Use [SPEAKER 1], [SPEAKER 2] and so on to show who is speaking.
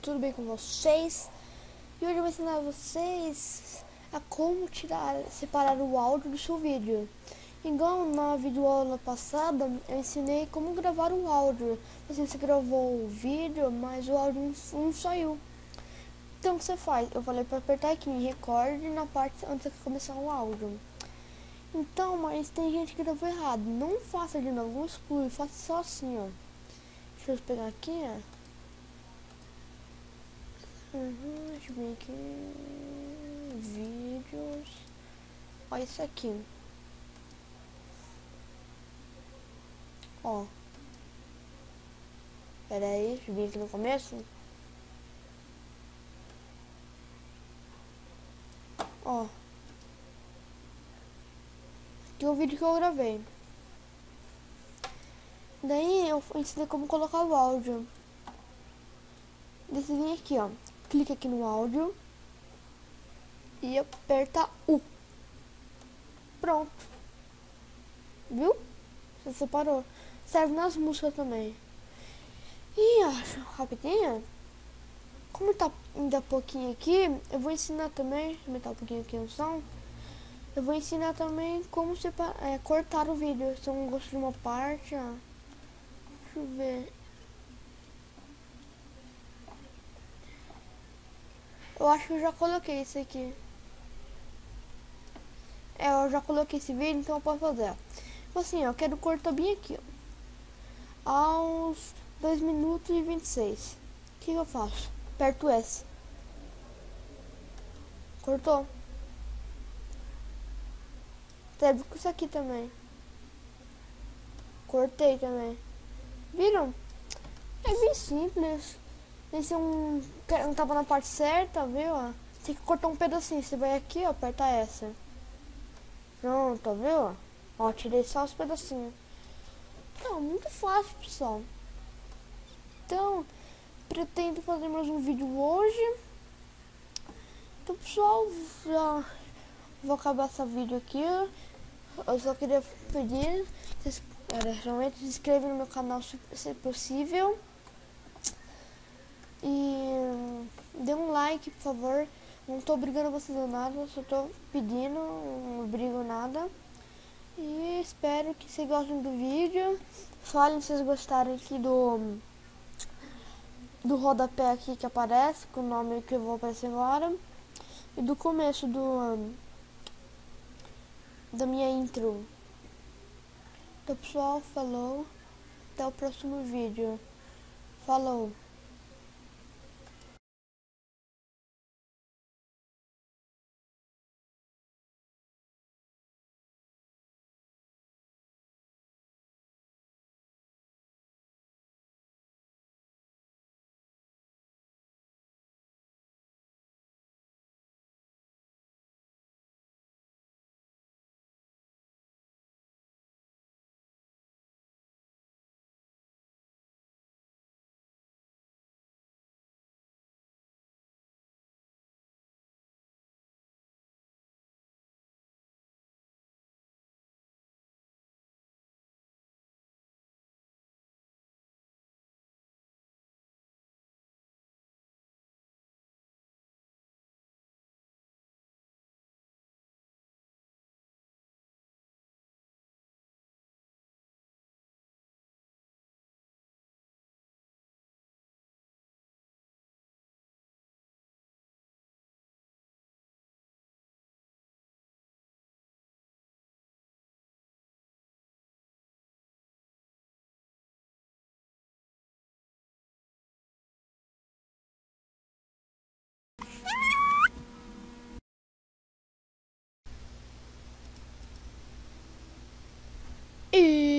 [SPEAKER 1] Tudo bem com vocês? E hoje eu vou ensinar vocês a como separar o áudio do seu vídeo. Igual na videoaula passada, eu ensinei como gravar o áudio. Você gravou o vídeo, mas o áudio não saiu. Então o que você faz? Eu falei para apertar aqui em record na parte antes de começar o áudio. Então, mas tem gente que gravou errado. Não faça de novo, não exclui, faça só assim, ó. Deixa eu pegar aqui, ó. Deixa eu ver aqui. Vídeos. Olha isso aqui. Ó. Pera aí, deixa eu vir aqui no começo. Ó. Aqui é o vídeo que eu gravei. Daí eu ensinei como colocar o áudio. Desse vir aqui, ó. Clica aqui no áudio. E aperta U. Pronto. Viu? Você separou. Serve nas músicas também. E acho, rapidinho. Como tá ainda pouquinho aqui, eu vou ensinar também. Deixa eu aumentar um pouquinho aqui no som. Eu vou ensinar também como cortar o vídeo. Se eu não gosto de uma parte, ó. Deixa eu ver. Eu acho que eu já coloquei isso aqui. Eu já coloquei esse vídeo, então eu posso fazer. Tipo assim, ó, eu quero cortar bem aqui, ó. Aos 2 minutos e 26. O que eu faço? Aperto S. Cortou. Serve com isso aqui também. Cortei também. Viram? É bem simples. Esse não tava na parte certa, viu? Tem que cortar um pedacinho. Você vai aqui, ó, aperta essa. Pronto, viu? Ó, tirei só os pedacinhos. Então, muito fácil, pessoal. Então, pretendo fazer mais um vídeo hoje. Então, pessoal, já vou acabar esse vídeo aqui. Eu só queria pedir, realmente se inscrevam no meu canal se possível. E dê um like, por favor. Não tô obrigando vocês a nada, só tô pedindo, não obrigo nada. E espero que vocês gostem do vídeo. Falem se vocês gostarem aqui do rodapé aqui que aparece, com o nome que eu vou aparecer agora. E do começo da minha intro. Então, pessoal, falou. Até o próximo vídeo. Falou. E